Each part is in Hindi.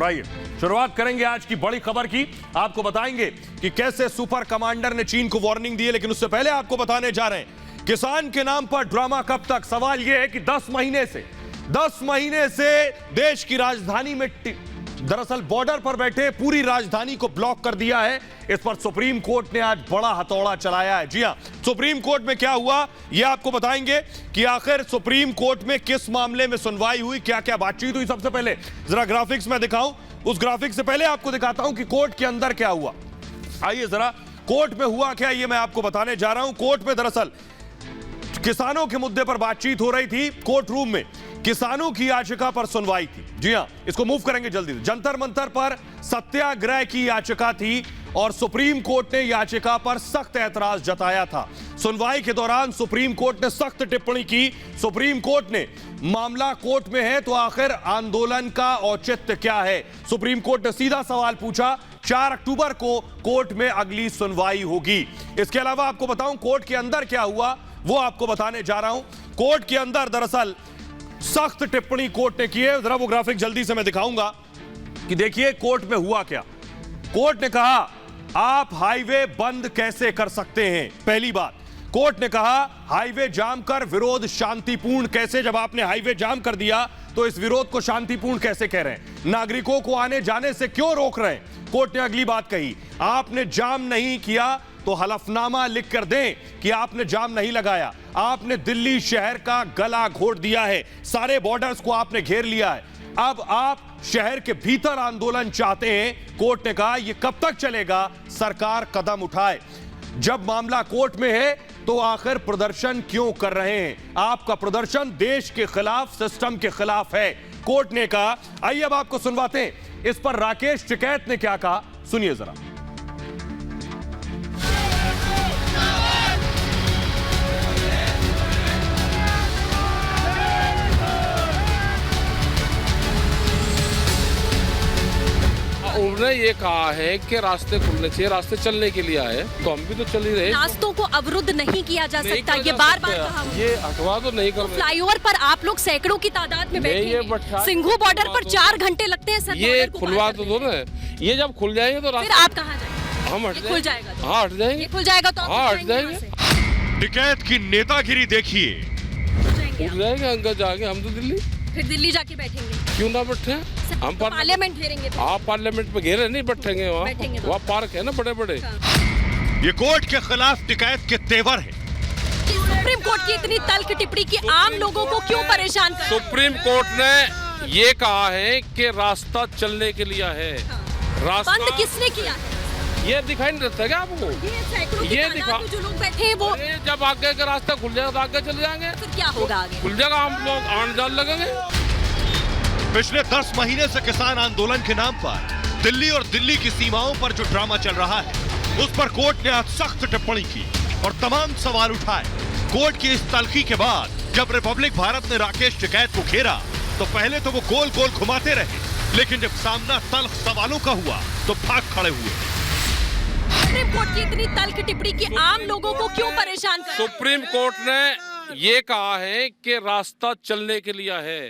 और आइए शुरुआत करेंगे आज की बड़ी खबर की। आपको बताएंगे कि कैसे सुपर कमांडर ने चीन को वार्निंग दी है, लेकिन उससे पहले आपको बताने जा रहे हैं किसान के नाम पर ड्रामा कब तक। सवाल यह है कि 10 महीने से देश की राजधानी में दरअसल बॉर्डर पर बैठे पूरी राजधानी को ब्लॉक कर दिया है। इस पर सुप्रीम कोर्ट ने आज बड़ा हथौड़ा चलाया है। जी हां, सुप्रीम कोर्ट में क्या हुआ यह आपको बताएंगे कि आखिर सुप्रीम कोर्ट में किस मामले में सुनवाई हुई, क्या क्या बातचीत हुई। सबसे पहले जरा ग्राफिक्स में दिखाऊं, उस ग्राफिक्स से पहले आपको दिखाता हूं कि कोर्ट के अंदर क्या हुआ। आइए जरा कोर्ट में हुआ क्या ये मैं आपको बताने जा रहा हूं। कोर्ट में दरअसल किसानों के मुद्दे पर बातचीत हो रही थी। कोर्ट रूम में किसानों की याचिका पर सुनवाई थी। जी हां, इसको मूव करेंगे जल्दी से। जंतर मंतर पर सत्याग्रह की याचिका थी और सुप्रीम कोर्ट ने याचिका पर सख्त ऐतराज जताया था। सुनवाई के दौरान सुप्रीम कोर्ट ने सख्त टिप्पणी की। सुप्रीम कोर्ट ने मामला कोर्ट में है तो आखिर आंदोलन का औचित्य क्या है। सुप्रीम कोर्ट ने सीधा सवाल पूछा। 4 अक्टूबर को कोर्ट में अगली सुनवाई होगी। इसके अलावा आपको बताऊं कोर्ट के अंदर क्या हुआ वो आपको बताने जा रहा हूं। कोर्ट के अंदर दरअसल सख्त टिप्पणी कोर्ट ने की है। जरा वो ग्राफिक जल्दी से मैं दिखाऊंगा कि देखिए कोर्ट में हुआ क्या। कोर्ट ने कहा आप हाईवे बंद कैसे कर सकते हैं। पहली बात, कोर्ट ने कहा हाईवे जाम कर विरोध शांतिपूर्ण कैसे। जब आपने हाईवे जाम कर दिया तो इस विरोध को शांतिपूर्ण कैसे कह रहे हैं। नागरिकों को आने जाने से क्यों रोक रहे हैं। कोर्ट ने अगली बात कही आपने जाम नहीं किया तो हलफनामा लिख कर दें कि आपने जाम नहीं लगाया। आपने दिल्ली शहर का गला घोट दिया है, सारे बॉर्डर्स को आपने घेर लिया है। अब आप शहर के भीतर आंदोलन चाहते हैं। कोर्ट ने कहा यह कब तक चलेगा, सरकार कदम उठाए। जब मामला कोर्ट में है तो आखिर प्रदर्शन क्यों कर रहे हैं। आपका प्रदर्शन देश के खिलाफ, सिस्टम के खिलाफ है, कोर्ट ने कहा। आइए अब आपको सुनवाते हैं इस पर राकेश टिकैत ने क्या कहा, सुनिए जरा। उन्होंने ये कहा है कि रास्ते खुलने चाहिए, रास्ते चलने के लिए आए तो हम भी तो चल ही रहे। रास्तों को अवरुद्ध नहीं किया जा सकता, ये बार बार कहा। ये हटवा तो नहीं कर। फ्लाईओवर पर आप लोग सैकड़ों की तादाद में बैठे हैं। सिंघू बॉर्डर पर 4 घंटे लगते हैं। ये खुलवा तो दो ना, ये जब खुल जाएंगे तो फिर आप कहाँ जाएंगे। हम हट खुल जाएगा तो हाँ हट जाएंगे, खुल जाएगा तो हाँ हट जाएंगे। टिकैत की नेतागिरी देखिए। उठ जाएंगे अंदर जाके, हम तो दिल्ली, फिर दिल्ली जाके बैठेंगे। क्यों ना बैठे, हम पार्लियामेंट घेरेंगे। आप पार्लियामेंट में घेरे नहीं बैठेंगे, वहाँ पार्क है ना बड़े बड़े। ये कोर्ट के खिलाफ टिकैत के तेवर है। सुप्रीम कोर्ट की इतनी तल्ख टिप्पणी की आम लोगों को क्यों परेशान कर। सुप्रीम कोर्ट ने ये कहा है कि रास्ता चलने के लिए है। रास्ता बंद किसने किया है? ये दिखाई नहीं देता क्या आपको। ये दिखा जो लोग बैठे हैं वो जब आगे का रास्ता खुल जाएगा तो आगे चले जाएंगे। फिर क्या होगा आगे? खुल जाएगा, हम लोग आने जाने लगेंगे। पिछले 10 महीने से किसान आंदोलन के नाम पर दिल्ली और दिल्ली की सीमाओं पर जो ड्रामा चल रहा है उस पर कोर्ट ने आज सख्त टिप्पणी की और तमाम सवाल उठाए। कोर्ट की इस तल्खी के बाद जब रिपब्लिक भारत ने राकेश टिकैत को घेरा तो पहले तो वो गोल गोल घुमाते रहे, लेकिन जब सामना तल्ख सवालों का हुआ तो भाग खड़े हुए। सुप्रीम कोर्ट की इतनी तल्ख टिप्पणी की आम लोगों को क्यों परेशान कर। सुप्रीम कोर्ट ने ये कहा है कि रास्ता चलने के लिए है।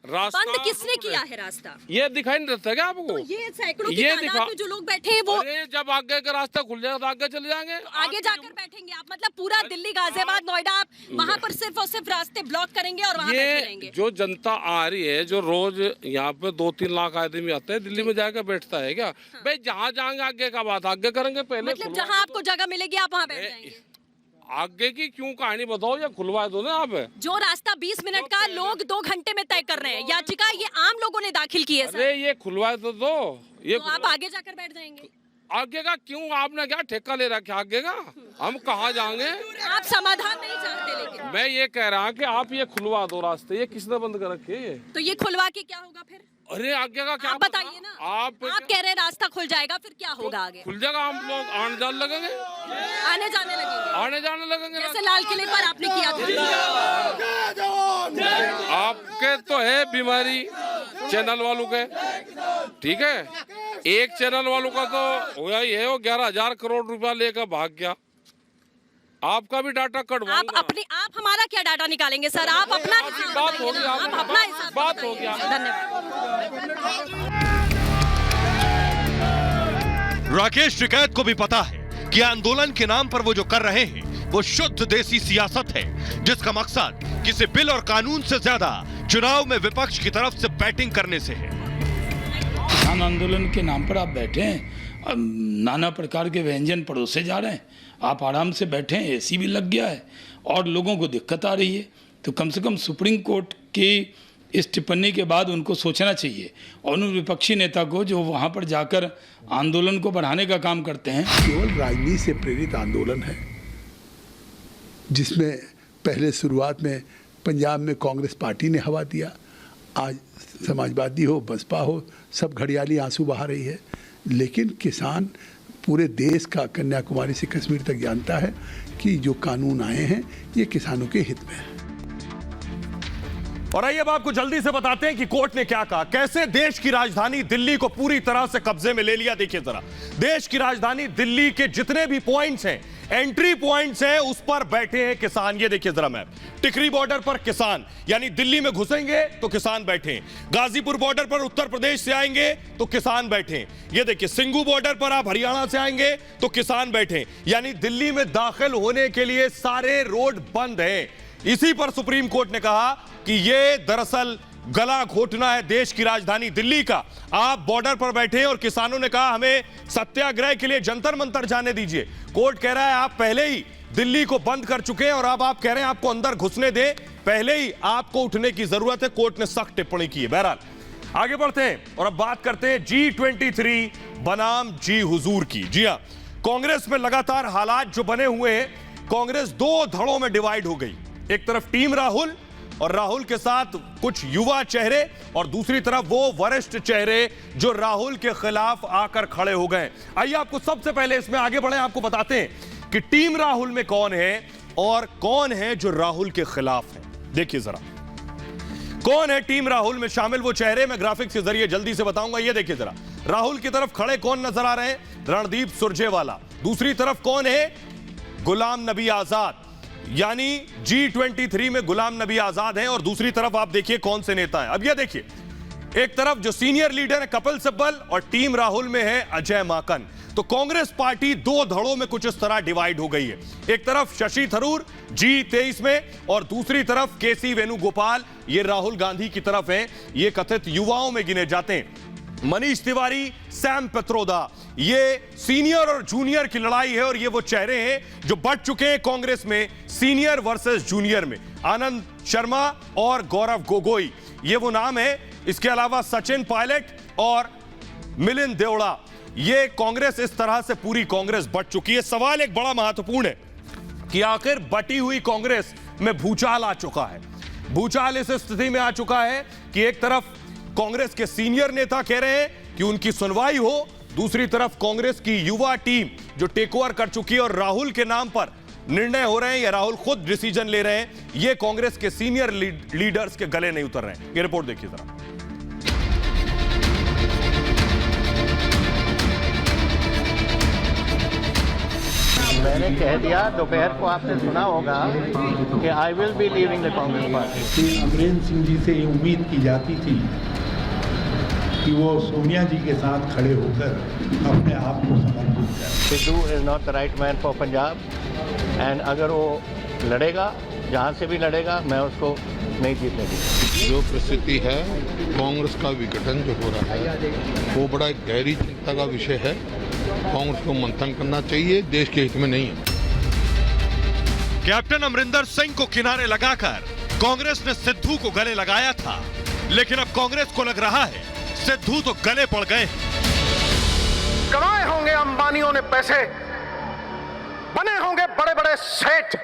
रास्ता बंद किसने किया है रास्ता? ये दिखाई नहीं देता क्या आपको। ये सैकड़ों की तादाद में जो लोग बैठे हैं वो जब आगे का रास्ता खुल जाएगा तो आगे चले जाएंगे। तो आगे जाकर बैठेंगे आप, मतलब पूरा दिल्ली, गाजियाबाद, नोएडा, आप वहाँ पर सिर्फ और सिर्फ रास्ते ब्लॉक करेंगे और वहाँ बैठे रहेंगे। जो जनता आ रही है, जो रोज यहाँ पे 2-3 लाख आदमी आते हैं, दिल्ली में जाकर बैठता है क्या। भाई जहाँ जाएंगे आगे का बात आगे करेंगे, पहले मतलब जहाँ आपको जगह मिलेगी आप वहाँ बैठ जाएंगे। आगे की क्यों कहानी बताओ या खुलवा दो ना आप। जो रास्ता 20 मिनट का लोग 2 घंटे में तय कर रहे हैं, याचिका ये आम लोगों ने दाखिल की है सर। अरे ये खुलवा तो दो, ये तो आप आगे जाकर बैठ जाएंगे। आगे का क्यों, आपने क्या ठेका ले रखा आगे का, हम कहाँ जाएंगे। आप समाधान नहीं चाहते, लेकिन मैं ये कह रहा हूँ कि आप ये खुलवा दो रास्ते। ये किसने बंद कर रखे है। तो ये खुलवा के क्या होगा फिर। अरे आगे का क्या आप बताइए ना। आप कह रहे हैं रास्ता खुल जाएगा, फिर क्या होगा आगे। खुल जाएगा, हम लोग आने जाने लगेंगे, आने जाने लगेंगे, आने जाने लगेंगे। जैसे लाल किले पर आपने किया था। आपके तो है बीमारी चैनल वालों के, ठीक है। एक चैनल वालों का तो हुआ ही है, वो 11,000 करोड़ रुपया लेकर भाग गया। आपका भी डाटा कटवाऊंगा। आप हमारा क्या डाटा निकालेंगे सर, आप अपना बात हो गया, आप अपना हिसाब बात हो गया। धन्यवाद। राकेश टिकैत को भी पता है कि आंदोलन के नाम पर वो जो कर रहे हैं वो शुद्ध देसी सियासत है, जिसका मकसद किसी बिल और कानून से ज्यादा चुनाव में विपक्ष की तरफ से बैटिंग करने से है। किसान आंदोलन के नाम पर आप बैठे हैं, नाना प्रकार के व्यंजन परोसे जा रहे हैं, आप आराम से बैठे हैं, एसी भी लग गया है और लोगों को दिक्कत आ रही है, तो कम से कम सुप्रीम कोर्ट की इस टिप्पणी के बाद उनको सोचना चाहिए और उन विपक्षी नेता को जो वहाँ पर जाकर आंदोलन को बढ़ाने का काम करते हैं। केवल राजनीति से प्रेरित आंदोलन है, जिसमें पहले शुरुआत में पंजाब में कांग्रेस पार्टी ने हवा दिया, आज समाजवादी हो बसपा हो सब घड़ियाली आंसू बहा रही है, लेकिन किसान पूरे देश का कन्याकुमारी से कश्मीर तक जानता है कि जो कानून आए हैं ये किसानों के हित में है। और आइए अब आपको जल्दी से बताते हैं कि कोर्ट ने क्या कहा, कैसे देश की राजधानी दिल्ली को पूरी तरह से कब्जे में ले लिया। देखिए जरा, देश की राजधानी दिल्ली के जितने भी पॉइंट्स हैं, एंट्री पॉइंट्स हैं, उस पर बैठे हैं किसान। ये देखिए जरा मैप, टिकरी बॉर्डर पर किसान, यानी दिल्ली में घुसेंगे तो किसान बैठे हैं। गाजीपुर बॉर्डर पर उत्तर प्रदेश से आएंगे तो किसान बैठे हैं। ये देखिए सिंगू बॉर्डर पर आप हरियाणा से आएंगे तो किसान बैठे हैं। यानी दिल्ली में दाखिल होने के लिए सारे रोड बंद हैं। इसी पर सुप्रीम कोर्ट ने कहा कि यह दरअसल गला घोटना है देश की राजधानी दिल्ली का। आप बॉर्डर पर बैठे हैं और किसानों ने कहा हमें सत्याग्रह के लिए जंतर मंतर जाने दीजिए। कोर्ट कह रहा है आप पहले ही दिल्ली को बंद कर चुके हैं और अब आप कह रहे हैं आपको अंदर घुसने दें, पहले ही आपको उठने की जरूरत है। कोर्ट ने सख्त टिप्पणी की है। बहरहाल आगे बढ़ते हैं और अब बात करते हैं G23 बनाम जी हुजूर की। जी हां, कांग्रेस में लगातार हालात जो बने हुए हैं, कांग्रेस दो धड़ों में डिवाइड हो गई। एक तरफ टीम राहुल और राहुल के साथ कुछ युवा चेहरे और दूसरी तरफ वो वरिष्ठ चेहरे जो राहुल के खिलाफ आकर खड़े हो गए। आइए आपको सबसे पहले इसमें आगे बढ़े, आपको बताते हैं कि टीम राहुल में कौन है और कौन है जो राहुल के खिलाफ है। देखिए जरा, कौन है टीम राहुल में शामिल वो चेहरे, मैं ग्राफिक्स के जरिए जल्दी से बताऊंगा। ये देखिए जरा, राहुल की तरफ खड़े कौन नजर आ रहे हैं? रणदीप सुरजेवाला। दूसरी तरफ कौन है? गुलाम नबी आजाद, यानी G23 में गुलाम नबी आजाद हैं। और दूसरी तरफ आप देखिए कौन से नेता हैं। अब ये देखिए, एक तरफ जो सीनियर लीडर है कपिल सिब्बल और टीम राहुल में है अजय माकन। तो कांग्रेस पार्टी दो धड़ों में कुछ इस तरह डिवाइड हो गई है। एक तरफ शशि थरूर G23 में और दूसरी तरफ केसी वेणुगोपाल, ये राहुल गांधी की तरफ हैं, ये कथित युवाओं में गिने जाते हैं। मनीष तिवारी, सैम पित्रोदा, ये सीनियर और जूनियर की लड़ाई है और ये वो चेहरे हैं जो बढ़ चुके हैं कांग्रेस में सीनियर वर्सेस जूनियर में। आनंद शर्मा और गौरव गोगोई, ये वो नाम है। इसके अलावा सचिन पायलट और मिलिंद देवड़ा, ये कांग्रेस, इस तरह से पूरी कांग्रेस बढ़ चुकी है। सवाल एक बड़ा महत्वपूर्ण है कि आखिर बटी हुई कांग्रेस में भूचाल आ चुका है। भूचाल इस स्थिति में आ चुका है कि एक तरफ कांग्रेस के सीनियर नेता कह रहे हैं कि उनकी सुनवाई हो, दूसरी तरफ कांग्रेस की युवा टीम जो टेक ओवर कर चुकी है और राहुल के नाम पर निर्णय हो रहे हैं या राहुल खुद डिसीजन ले रहे हैं, ये कांग्रेस के सीनियर लीडर्स के गले नहीं उतर रहे हैं। ये रिपोर्ट देखिए जरा। मैंने कह दिया, दोपहर को आपने सुना होगा कि I will be leaving the Congress party. Amarinder Singh ji से ये उम्मीद की जाती थी कि वो सोनिया जी के साथ खड़े होकर अपने आप को समर्पित करें। Sidhu is not the right man for Punjab and अगर वो लड़ेगा, जहाँ से भी लड़ेगा, मैं उसको नहीं जीतने दूंगा। जो परिस्थिति है, कांग्रेस का विघटन जो हो रहा है वो बड़ा गहरी चिंता का विषय है। कांग्रेस को मंथन करना चाहिए, देश के हित में नहीं है। कैप्टन अमरिंदर सिंह को किनारे लगाकर कांग्रेस ने सिद्धू को गले लगाया था, लेकिन अब कांग्रेस को लग रहा है सिद्धू तो गले पड़ गए। कमाए होंगे अंबानियों ने पैसे, बने होंगे बड़े बड़े सेठ,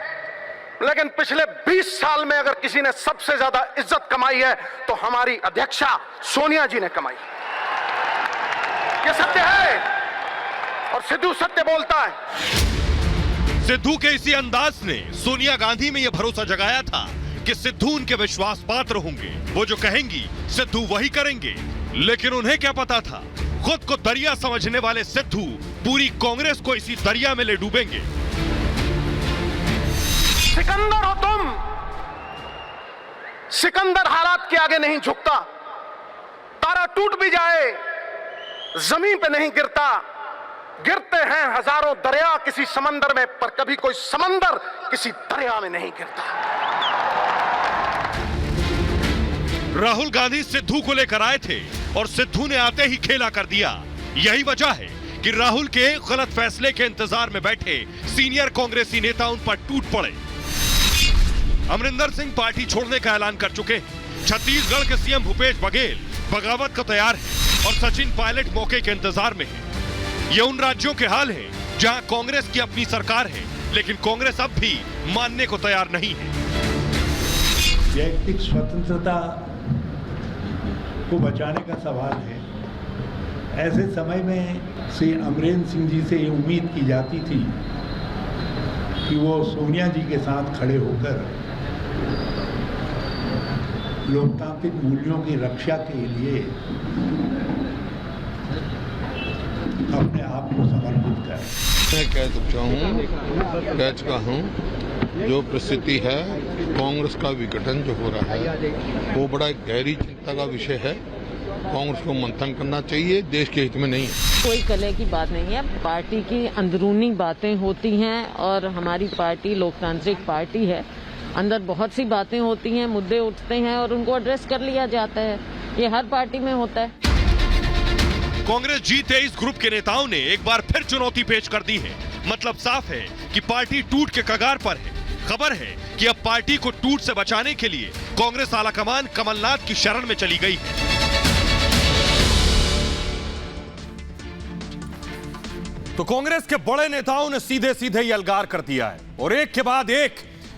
लेकिन पिछले 20 साल में अगर किसी ने सबसे ज्यादा इज्जत कमाई है तो हमारी अध्यक्षा सोनिया जी ने कमाई। ये सत्य है और सिद्धू सत्य बोलता है। सिद्धू के इसी अंदाज ने सोनिया गांधी में यह भरोसा जगाया था कि सिद्धू उनके विश्वास पात्र होंगे, वो जो कहेंगी सिद्धू वही करेंगे। लेकिन उन्हें क्या पता था, खुद को दरिया समझने वाले सिद्धू पूरी कांग्रेस को इसी दरिया में ले डूबेंगे। सिकंदर हो तुम, सिकंदर हालात के आगे नहीं झुकता। तारा टूट भी जाए, जमीन पे नहीं गिरता, गिरते हैं हजारों दरिया किसी समंदर में, पर कभी कोई समंदर किसी दरिया में नहीं गिरता। राहुल गांधी सिद्धू को लेकर आए थे और सिद्धू ने आते ही खेला कर दिया। यही वजह है कि राहुल के गलत फैसले के इंतजार में बैठे सीनियर कांग्रेसी नेता उन पर टूट पड़े। अमरिंदर सिंह पार्टी छोड़ने का ऐलान कर चुके हैं। छत्तीसगढ़ के सीएम भूपेश बघेल बगावत को तैयार है और सचिन पायलट मौके के इंतजार में है। ये उन राज्यों के हाल है जहां कांग्रेस की अपनी सरकार है, लेकिन कांग्रेस अब भी मानने को तैयार नहीं है। वैयक्तिक स्वतंत्रता को बचाने का सवाल है। ऐसे समय में श्री अमरेंद्र सिंह जी से ये उम्मीद की जाती थी कि वो सोनिया जी के साथ खड़े होकर लोकतांत्रिक मूल्यों की रक्षा के लिए अपने आप को समर्पित करें। मैं कह चुका हूँ जो परिस्थिति है, कांग्रेस का विघटन जो हो रहा है वो बड़ा गहरी चिंता का विषय है। कांग्रेस को मंथन करना चाहिए, देश के हित में नहीं है। कोई कलह की बात नहीं है, पार्टी की अंदरूनी बातें होती हैं और हमारी पार्टी लोकतांत्रिक पार्टी है। अंदर बहुत सी बातें होती हैं, मुद्दे उठते हैं और उनको एड्रेस कर लिया जाता है। ये हर पार्टी में होता है। कांग्रेस G23 ग्रुप के नेताओं ने एक बार फिर चुनौती पेश कर दी है। मतलब साफ है कि पार्टी टूट के कगार पर है। खबर है कि अब पार्टी को टूट से बचाने के लिए कांग्रेस आलाकमान कमलनाथ की शरण में चली गई है। तो कांग्रेस के बड़े नेताओं ने सीधे सीधे ये अलगार कर दिया है और एक के बाद एक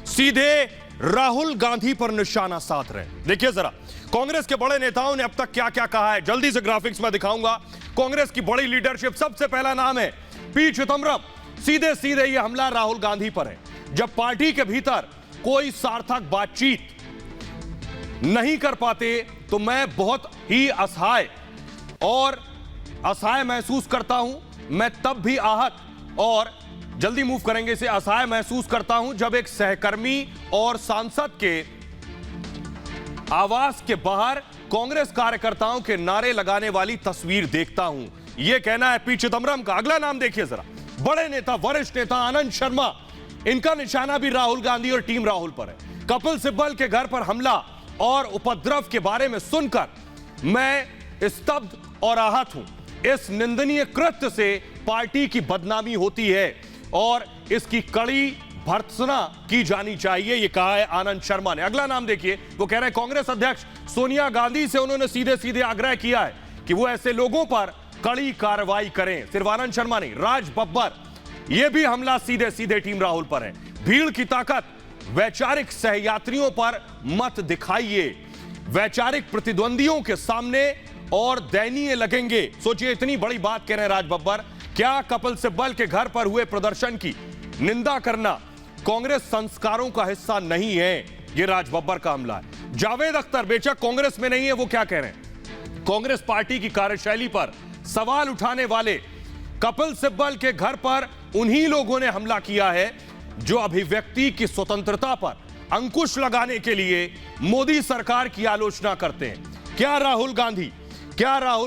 सीधे राहुल गांधी पर निशाना साध रहे। देखिए जरा कांग्रेस के बड़े नेताओं ने अब तक क्या क्या कहा है, जल्दी से ग्राफिक्स में दिखाऊंगा। कांग्रेस की बड़ी लीडरशिप, सबसे पहला नाम है पी चिदम्बरम। सीधे सीधे ये हमला राहुल गांधी पर है। जब पार्टी के भीतर कोई सार्थक बातचीत नहीं कर पाते तो मैं बहुत ही असहाय महसूस करता हूं। मैं तब भी आहत और जल्दी मूव करेंगे इसे, असहाय महसूस करता हूं जब एक सहकर्मी और सांसद के आवास के बाहर कांग्रेस कार्यकर्ताओं के नारे लगाने वाली तस्वीर देखता हूं। यह कहना है पी चिदम्बरम का। अगला नाम देखिए जरा, बड़े नेता, वरिष्ठ नेता आनंद शर्मा। इनका निशाना भी राहुल गांधी और टीम राहुल पर है। कपिल सिब्बल के घर पर हमला और उपद्रव के बारे में सुनकर मैं स्तब्ध और आहत हूं। इस निंदनीय कृत्य से पार्टी की बदनामी होती है और इसकी कड़ी भर्त्सना की जानी चाहिए, यह कहा है आनंद शर्मा ने। अगला नाम देखिए, वो कह रहे हैं कांग्रेस अध्यक्ष सोनिया गांधी से उन्होंने सीधे सीधे आग्रह किया है कि वो ऐसे लोगों पर कड़ी कार्रवाई करें। सिर्फ आनंद शर्मा नहीं, राज बब्बर, यह भी हमला सीधे सीधे टीम राहुल पर है। भीड़ की ताकत, वैचारिक सहयात्रियों पर मत दिखाइए, वैचारिक प्रतिद्वंदियों के सामने और दयनीय लगेंगे। सोचिए, इतनी बड़ी बात कह रहे हैं राज बब्बर। क्या कपिल सिब्बल के घर पर हुए प्रदर्शन की निंदा करना कांग्रेस संस्कारों का हिस्सा नहीं है? यह राज बब्बर का हमला है। जावेद अख्तर बेशक कांग्रेस में नहीं है, वो क्या कह रहे हैं? कांग्रेस पार्टी की कार्यशैली पर सवाल उठाने वाले कपिल सिब्बल के घर पर उन्हीं लोगों ने हमला किया है जो अभिव्यक्ति की स्वतंत्रता पर अंकुश लगाने के लिए मोदी सरकार की आलोचना करते हैं। क्या राहुल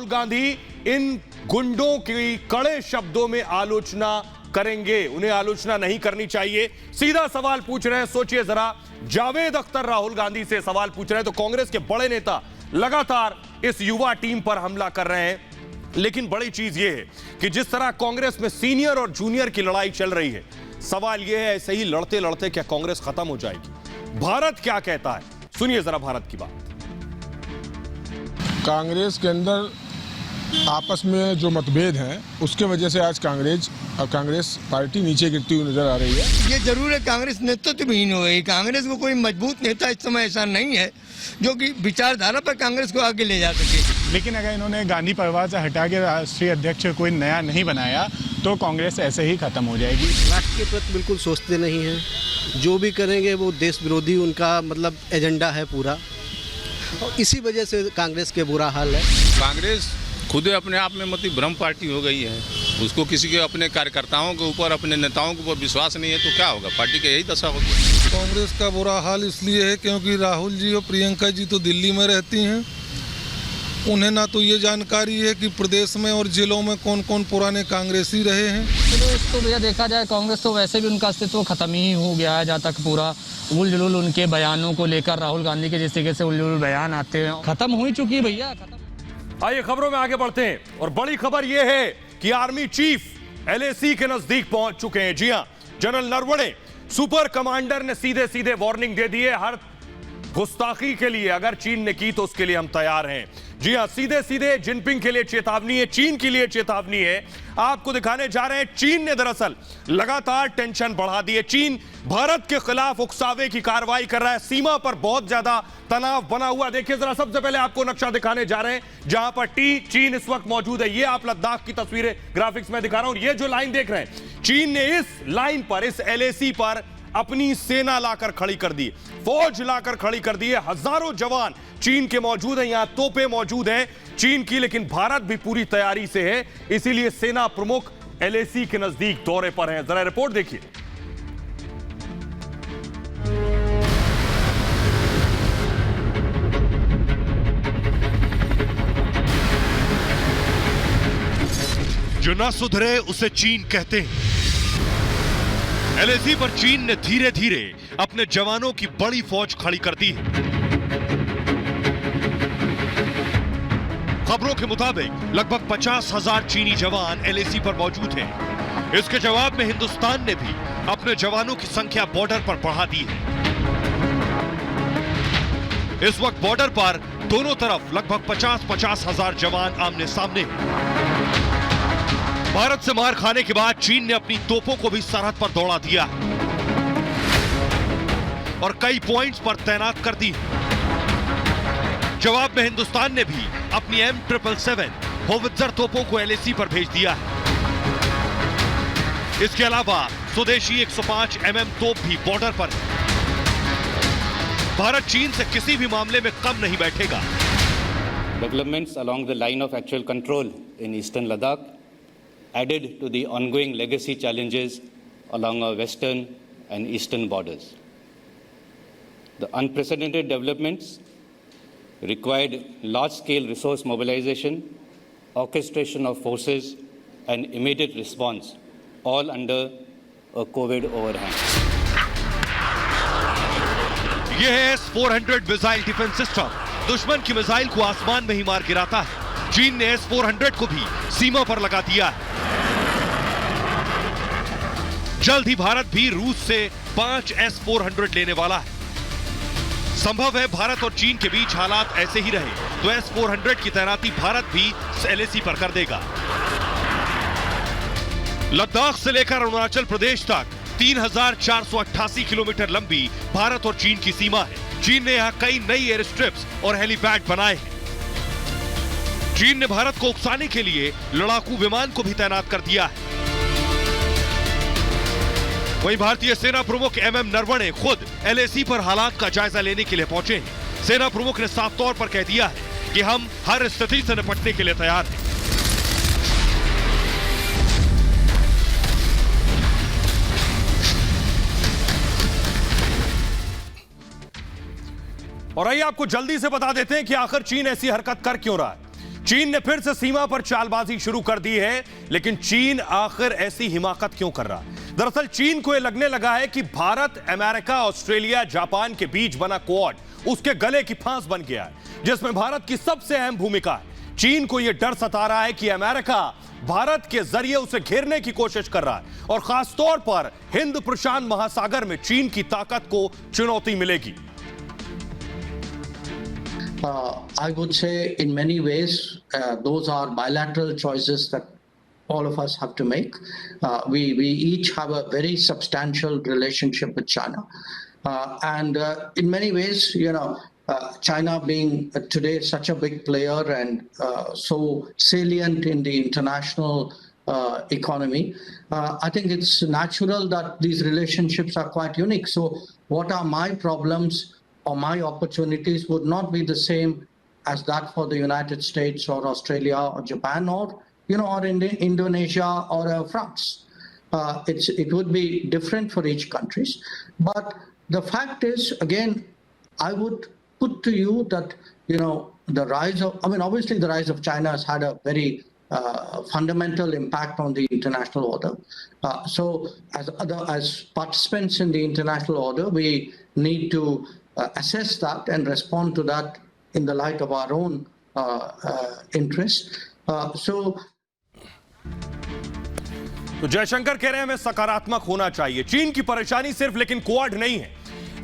गांधी इन गुंडों की कड़े शब्दों में आलोचना करेंगे? उन्हें आलोचना नहीं करनी चाहिए। सीधा सवाल पूछ रहे हैं, सोचिए जरा। जावेद अख्तर राहुल गांधी से सवाल पूछ रहे हैं, तो कांग्रेस के बड़े नेता लगातार इस युवा टीम पर हमला कर रहे हैं। लेकिन बड़ी चीज यह है कि जिस तरह कांग्रेस में सीनियर और जूनियर की लड़ाई चल रही है, सवाल यह है ऐसे ही लड़ते लड़ते क्या कांग्रेस खत्म हो जाएगी? भारत क्या कहता है, सुनिए जरा भारत की बात। कांग्रेस के अंदर आपस में जो मतभेद हैं उसके वजह से आज कांग्रेस पार्टी नीचे गिरती हुई नजर आ रही है। ये जरूर है, कांग्रेस नेतृत्वहीन हो गई। कांग्रेस को कोई मजबूत नेता इस समय ऐसा नहीं है जो कि विचारधारा पर कांग्रेस को आगे ले जा सके। लेकिन अगर इन्होंने गांधी परिवार से हटा के राष्ट्रीय अध्यक्ष कोई नया नहीं बनाया तो कांग्रेस ऐसे ही खत्म हो जाएगी। राष्ट्र के प्रति बिल्कुल सोचते नहीं हैं। जो भी करेंगे वो देश विरोधी उनका मतलब एजेंडा है पूरा, और इसी वजह से कांग्रेस के बुरा हाल है। कांग्रेस खुद अपने आप में मतलब भ्रम पार्टी हो गई है। उसको किसी के अपने कार्यकर्ताओं के ऊपर, अपने नेताओं के ऊपर विश्वास नहीं है तो क्या होगा? पार्टी का यही दशा होगी। कांग्रेस का बुरा हाल इसलिए है क्योंकि राहुल जी और प्रियंका जी तो दिल्ली में रहती हैं उन्हें ना तो ये जानकारी है कि प्रदेश में और जिलों में कौन कौन पुराने कांग्रेसी रहे हैं। तो भैया देखा जाए कांग्रेस तो वैसे भी उनका अस्तित्व खत्म ही हो गया है। जहाँ तक पूरा उलझुल उनके बयानों को लेकर राहुल गांधी के जिस तरीके से उलझुल बयान आते हैं, खत्म हो ही चुकी है भैया। आइए खबरों में आगे बढ़ते हैं और बड़ी खबर यह है कि आर्मी चीफ एलएसी के नजदीक पहुंच चुके हैं। जी हां, जनरल नरवणे सुपर कमांडर ने सीधे सीधे वार्निंग दे दी है, हर गुस्ताखी के लिए अगर चीन ने की तो उसके लिए हम तैयार हैं। जी हां, सीधे सीधे जिनपिंग के लिए चेतावनी है, चीन के लिए चेतावनी है। आपको दिखाने जा रहे हैं चीन ने दरअसल लगातार टेंशन बढ़ा दी है। चीन भारत के खिलाफ उकसावे की कार्रवाई कर रहा है, सीमा पर बहुत ज्यादा तनाव बना हुआ। देखिए जरा, सबसे पहले आपको नक्शा दिखाने जा रहे हैं जहां पर चीन इस वक्त मौजूद है। ये आप लद्दाख की तस्वीरें ग्राफिक्स में दिखा रहा हूं। ये जो लाइन देख रहे हैं, चीन ने इस लाइन पर, इस एलएसी पर अपनी सेना लाकर खड़ी कर दी, फौज लाकर खड़ी कर दी है। हजारों जवान चीन के मौजूद हैं, यहां तोपें मौजूद हैं चीन की, लेकिन भारत भी पूरी तैयारी से है, इसीलिए सेना प्रमुख एलएसी के नजदीक दौरे पर हैं। जरा रिपोर्ट देखिए। जो ना सुधरे उसे चीन कहते हैं। एलएसी पर चीन ने धीरे धीरे अपने जवानों की बड़ी फौज खड़ी कर दी है। खबरों के मुताबिक लगभग 50,000 चीनी जवान एलएसी पर मौजूद हैं। इसके जवाब में हिंदुस्तान ने भी अपने जवानों की संख्या बॉर्डर पर बढ़ा दी है। इस वक्त बॉर्डर पर दोनों तरफ लगभग 50-50 हजार जवान आमने सामने हैं। भारत से मार खाने के बाद चीन ने अपनी तोपों को भी सरहद पर दौड़ा दिया और कई पॉइंट्स पर तैनात कर दी। जवाब में हिंदुस्तान ने भी अपनी M777 होवित्जर तोपों को एलएसी पर भेज दिया है। इसके अलावा स्वदेशी 105 mm तोप भी बॉर्डर पर है। भारत चीन से किसी भी मामले में कम नहीं बैठेगा। Developments along the line of actual control in eastern Ladakh added to the ongoing legacy challenges along our western and eastern borders. The unprecedented developments required large-scale resource mobilization, orchestration of forces, and immediate response, all under a COVID overhang. यह है S-400 मिसाइल डिफेंस सिस्टम। दुश्मन की मिसाइल को आसमान में ही मार गिराता है। चीन ने S-400 को भी सीमा पर लगा दिया है। जल्द ही भारत भी रूस से 5 S-400 लेने वाला है। संभव है भारत और चीन के बीच हालात ऐसे ही रहे तो S-400 की तैनाती भारत भी एलएसी पर कर देगा। लद्दाख से लेकर अरुणाचल प्रदेश तक 3,488 किलोमीटर लंबी भारत और चीन की सीमा है। चीन ने यहां कई नई एयर स्ट्रिप्स और हेलीपैड बनाए हैं। चीन ने भारत को उकसाने के लिए लड़ाकू विमान को भी तैनात कर दिया है। वहीं भारतीय सेना प्रमुख MM नरवणे खुद एलएसी पर हालात का जायजा लेने के लिए पहुंचे हैं। सेना प्रमुख ने साफ तौर पर कह दिया है कि हम हर स्थिति से निपटने के लिए तैयार हैं। और आइए आपको जल्दी से बता देते हैं कि आखिर चीन ऐसी हरकत कर क्यों रहा है। चीन ने फिर से सीमा पर चालबाजी शुरू कर दी है, लेकिन चीन आखिर ऐसी हिमाकत क्यों कर रहा है? दरअसल चीन को यह लगने लगा है कि भारत, अमेरिका, ऑस्ट्रेलिया, जापान के बीच बना क्वाड उसके गले की फांस बन गया है, जिसमें भारत की सबसे अहम भूमिका है। चीन को यह डर सता रहा है कि अमेरिका भारत के जरिए उसे घेरने की कोशिश कर रहा है और खासतौर पर हिंद प्रशांत महासागर में चीन की ताकत को चुनौती मिलेगी। I would say in many ways those are bilateral choices that all of us have to make. We each have a very substantial relationship with China, and in many ways, China being today such a big player and so salient in the international economy, I think it's natural that these relationships are quite unique. So what are my problems or my opportunities would not be the same as that for the United States or Australia or Japan or in Indonesia or France. It would be different for each country. But the fact is, again, I would put to you that the rise of, I mean, obviously the rise of China has had a very fundamental impact on the international order. So as participants in the international order, we need to assess that and respond to that in the light of our own interests. तो जयशंकर कह रहे हैं हमें सकारात्मक होना चाहिए। चीन की परेशानी सिर्फ लेकिन क्वाड नहीं है।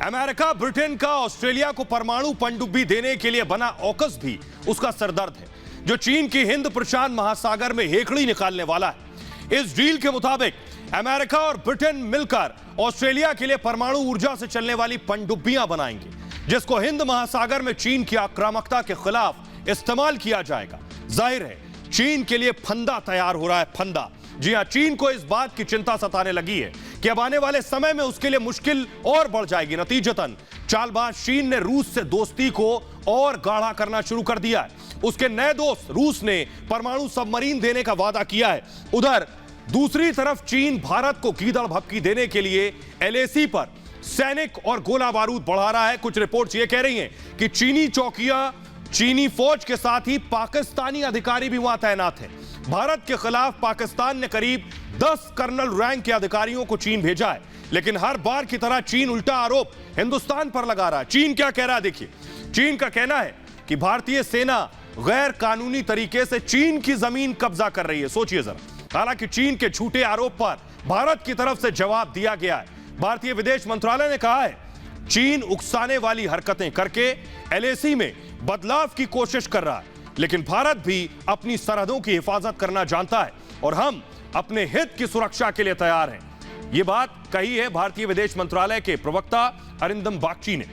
अमेरिका, ब्रिटेन का ऑस्ट्रेलिया को परमाणु पनडुब्बी देने के लिए बना ऑकस भी उसका सरदर्द है, जो चीन की हिंद प्रशांत महासागर में हेकड़ी निकालने वाला है। इस डील के मुताबिक अमेरिका और ब्रिटेन मिलकर ऑस्ट्रेलिया के लिए परमाणु ऊर्जा से चलने वाली पनडुब्बियां बनाएंगे, जिसको हिंद महासागर में चीन की आक्रामकता के खिलाफ इस्तेमाल किया जाएगा। जाहिर है चीन के लिए फंदा तैयार हो रहा है, फंदा। जी हां, चीन को इस बात की चिंता सताने लगी है कि अब आने वाले समय में उसके लिए मुश्किल और बढ़ जाएगी। नतीजतन चालबाज चीन ने रूस से दोस्ती को और गाढ़ा करना शुरू कर दिया है। उसके नए दोस्त रूस ने परमाणु सबमरीन देने का वादा किया है। उधर दूसरी तरफ चीन भारत को गीदड़ भभकी देने के लिए LAC पर सैनिक और गोला बारूद बढ़ा रहा है। कुछ रिपोर्ट्स ये कह रही हैं कि चीनी चौकियां, चीनी फौज के साथ ही पाकिस्तानी अधिकारी भी वहां तैनात हैं। भारत के खिलाफ पाकिस्तान ने करीब 10 कर्नल रैंक के अधिकारियों को चीन भेजा है, लेकिन हर बार की तरह चीन उल्टा आरोप हिंदुस्तान पर लगा रहा है। चीन क्या कह रहा है देखिए। चीन का कहना है कि भारतीय सेना गैर कानूनी तरीके से चीन की जमीन कब्जा कर रही है। सोचिए जरा। हालांकि चीन के झूठे आरोप पर भारत की तरफ से जवाब दिया गया है। भारतीय विदेश मंत्रालय ने कहा है चीन उकसाने वाली हरकतें करके LAC में बदलाव की कोशिश कर रहा है, लेकिन भारत भी अपनी सरहदों की हिफाजत करना जानता है और हम अपने हित की सुरक्षा के लिए तैयार हैं। यह बात कही है भारतीय विदेश मंत्रालय के प्रवक्ता अरिंदम बागची ने।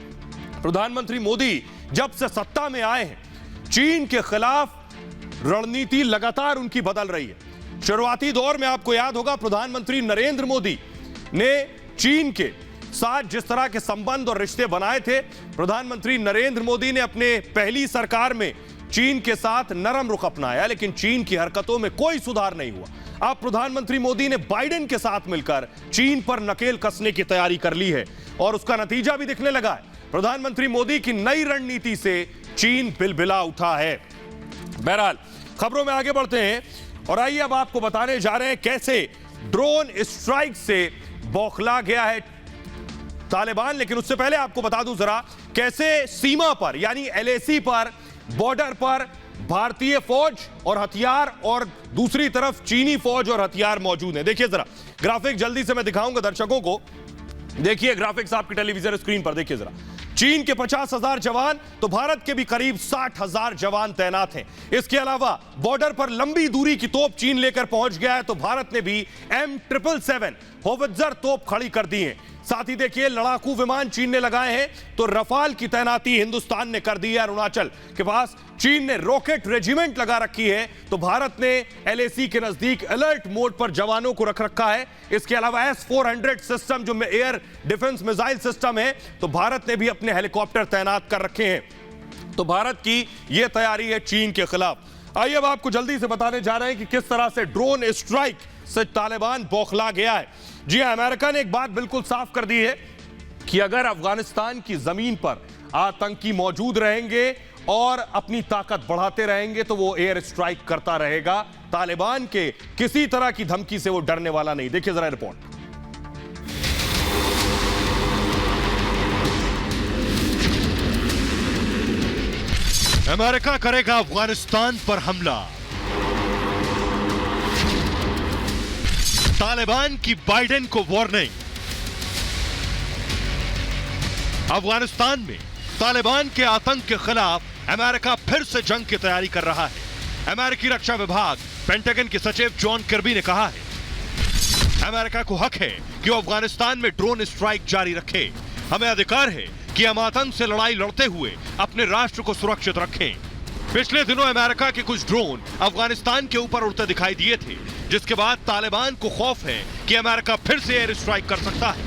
प्रधानमंत्री मोदी जब से सत्ता में आए हैं, चीन के खिलाफ रणनीति लगातार उनकी बदल रही है। शुरुआती दौर में आपको याद होगा प्रधानमंत्री नरेंद्र मोदी ने चीन के साथ जिस तरह के संबंध और रिश्ते बनाए थे, प्रधानमंत्री नरेंद्र मोदी ने अपने पहली सरकार में चीन के साथ नरम रुख अपनाया, लेकिन चीन की हरकतों में कोई सुधार नहीं हुआ। अब प्रधानमंत्री मोदी ने बाइडेन के साथ मिलकर चीन पर नकेल कसने की तैयारी कर ली है और उसका नतीजा भी दिखने लगा है। प्रधानमंत्री मोदी की नई रणनीति से चीन बिलबिला उठा है। बहरहाल खबरों में आगे बढ़ते हैं और आइए अब आपको बताने जा रहे हैं कैसे ड्रोन स्ट्राइक से बौखला गया है तालिबान। लेकिन उससे पहले आपको बता दूं जरा कैसे सीमा पर यानी LAC पर, बॉर्डर पर भारतीय फौज और हथियार और दूसरी तरफ चीनी फौज और हथियार मौजूद हैं। देखिए जरा ग्राफिक जल्दी से मैं दिखाऊंगा दर्शकों को। देखिए ग्राफिक्स आपकी टेलीविजन स्क्रीन पर देखिए जरा। चीन के 50,000 जवान तो भारत के भी करीब 60,000 जवान तैनात हैं। इसके अलावा बॉर्डर पर लंबी दूरी की तोप चीन लेकर पहुंच गया है, तो भारत ने भी M777 होवित्जर तोप खड़ी कर दी है। साथ ही देखिए लड़ाकू विमान चीन ने लगाए हैं, तो रफाल की तैनाती हिंदुस्तान ने कर दी है। अरुणाचल के पास चीन ने रॉकेट रेजिमेंट लगा रखी है, तो भारत ने LAC के नजदीक अलर्ट मोड पर जवानों को रख रखा है। इसके अलावा S-400 सिस्टम जो एयर डिफेंस मिसाइल सिस्टम है, तो भारत ने भी अपने हेलीकॉप्टर तैनात कर रखे हैं। तो भारत की यह तैयारी है चीन के खिलाफ। आइए अब आपको जल्दी से बताने जा रहे हैं कि किस तरह से ड्रोन स्ट्राइक से तालिबान बौखला गया है। जी हां, अमेरिका ने एक बात बिल्कुल साफ कर दी है कि अगर अफगानिस्तान की जमीन पर आतंकी मौजूद रहेंगे और अपनी ताकत बढ़ाते रहेंगे तो वो एयर स्ट्राइक करता रहेगा। तालिबान के किसी तरह की धमकी से वो डरने वाला नहीं। देखिए जरा रिपोर्ट। अमेरिका करेगा अफगानिस्तान पर हमला। तालिबान की बाइडेन को वार्निंग। अफगानिस्तान में तालिबान के आतंक के खिलाफ अमेरिका फिर से जंग की तैयारी कर रहा है। अमेरिकी रक्षा विभाग पेंटागन के सचिव जॉन कर्बी ने कहा है अमेरिका को हक है कि वो अफगानिस्तान में ड्रोन स्ट्राइक जारी रखे। हमें अधिकार है कि हम आतंक से लड़ाई लड़ते हुए अपने राष्ट्र को सुरक्षित रखें। पिछले दिनों अमेरिका के कुछ ड्रोन अफगानिस्तान के ऊपर उड़ते दिखाई दिए थे, जिसके बाद तालिबान को खौफ है कि अमेरिका फिर से एयर स्ट्राइक कर सकता है।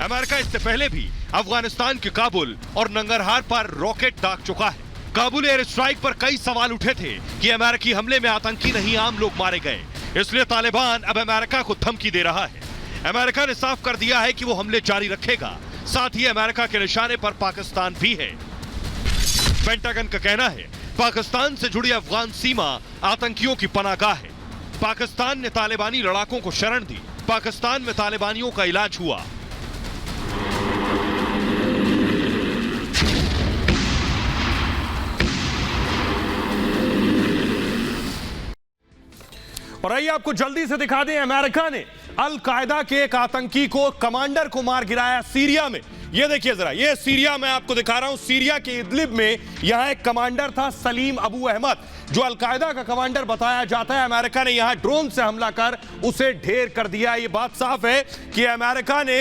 अमेरिका इससे पहले भी अफगानिस्तान के काबुल और नंगरहार पर रॉकेट दाग चुका है। काबुल एयर स्ट्राइक पर कई सवाल उठे थे कि अमेरिकी हमले में आतंकी नहीं आम लोग मारे गए, इसलिए तालिबान अब अमेरिका को धमकी दे रहा है। अमेरिका ने साफ कर दिया है कि वो हमले जारी रखेगा। साथ ही अमेरिका के निशाने पर पाकिस्तान भी है। पेंटागन का कहना है पाकिस्तान से जुड़ी अफगान सीमा आतंकियों की पनाहगाह है। पाकिस्तान ने तालिबानी लड़ाकों को शरण दी। पाकिस्तान में तालिबानियों का इलाज हुआ। और आइए आपको जल्दी से दिखा दें, अमेरिका ने अल कायदा के एक आतंकी को, कमांडर को मार गिराया सीरिया में। ये देखिए जरा, ये सीरिया मैं आपको दिखा रहा हूं। सीरिया के इदलिब में यहां एक कमांडर था सलीम अबू अहमद, जो अल कायदा का कमांडर बताया जाता है। अमेरिका ने यहां ड्रोन से हमला कर उसे ढेर कर दिया। ये बात साफ है कि अमेरिका ने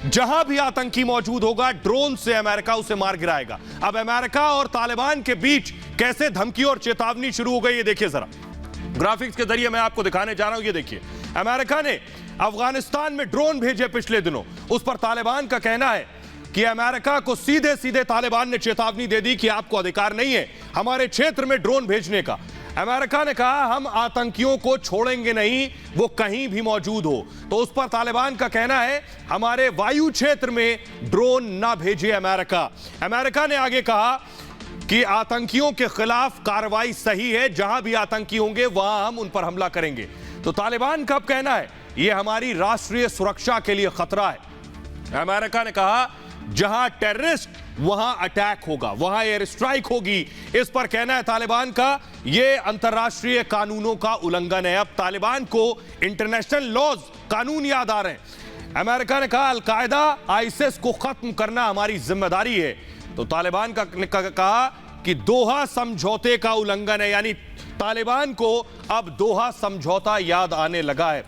जहां भी आतंकी मौजूद होगा, ड्रोन से अमेरिका उसे मार गिराएगा। अब अमेरिका और तालिबान के बीच कैसे धमकी और चेतावनी शुरू हो गई, ये देखिए जरा, ग्राफिक्स के जरिए मैं आपको दिखाने जा रहा हूं। ये देखिए, अमेरिका ने अफगानिस्तान में ड्रोन भेजे पिछले दिनों। उस पर तालिबान का कहना है कि अमेरिका को सीधे सीधे तालिबान ने चेतावनी दे दी कि आपको अधिकार नहीं है हमारे क्षेत्र में ड्रोन भेजने का। अमेरिका ने कहा हम आतंकियों को छोड़ेंगे नहीं, वो कहीं भी मौजूद हो। तो उस पर तालिबान का कहना है हमारे वायु क्षेत्र में ड्रोन ना भेजे अमेरिका। अमेरिका ने आगे कहा कि आतंकियों के खिलाफ कार्रवाई सही है, जहां भी आतंकी होंगे वहां हम उन पर हमला करेंगे। तो तालिबान का अब कहना है यह हमारी राष्ट्रीय सुरक्षा के लिए खतरा है। अमेरिका ने कहा जहां टेररिस्ट वहां अटैक होगा, वहां एयर स्ट्राइक होगी। इस पर कहना है तालिबान का यह अंतर्राष्ट्रीय कानूनों का उल्लंघन है। अब तालिबान को इंटरनेशनल लॉज, कानून याद आ रहे हैं। अमेरिका ने कहा अल कायदा, आईसिस को खत्म करना हमारी जिम्मेदारी है। तो तालिबान का कहा कि दोहा समझौते का उल्लंघन है, यानी तालिबान को अब दोहा समझौता याद आने लगा है।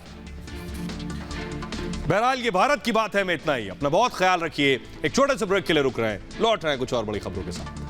बहरहाल ये भारत की बात है, मैं इतना ही। अपना बहुत ख्याल रखिए। एक छोटे से ब्रेक के लिए रुक रहे हैं, लौट रहे हैं कुछ और बड़ी खबरों के साथ।